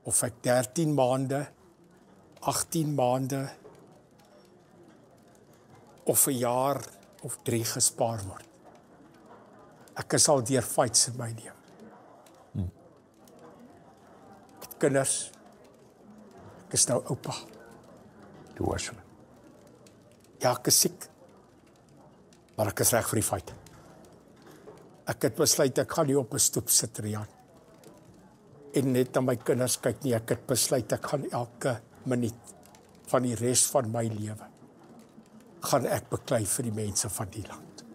of ek 13 maande, 18 maande, of 'n jaar of 3 gespaar word. Ek is al deur fights in my lewe. Ek het kinders, ek is nou oupa. Toe was hulle. Ja, ek is siek, maar ek is reg vir die fight. Ek het besluit, ek gaan nie op 'n stoep sit, Rian. En net na my kinders kyk nie, ek het besluit, ek gaan elke minuut van die res van my lewe, gaan ek beklei vir die mense van die land.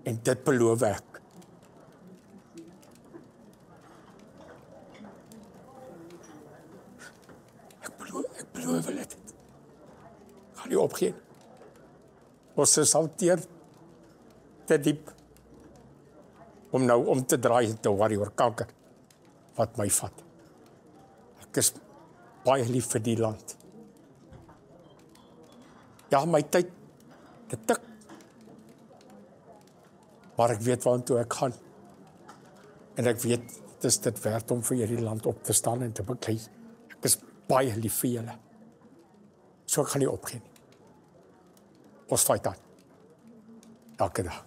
En dit beloof ek. Ek beloof dit. Ek gaan nie opgee. Ons is hanteer te diep om nou om te draai en te worry oor kanker wat my vat. Ek is baie lief vir die land. Ja, my tyd, dit tik. Maar ek weet waartoe ek gaan. En ek weet, dit is dit werd om vir hierdie land op te staan en te beklei. Ek is baie lief vir julle. So ek gaan nie opgee nie. Ons fight aan. Elke dag.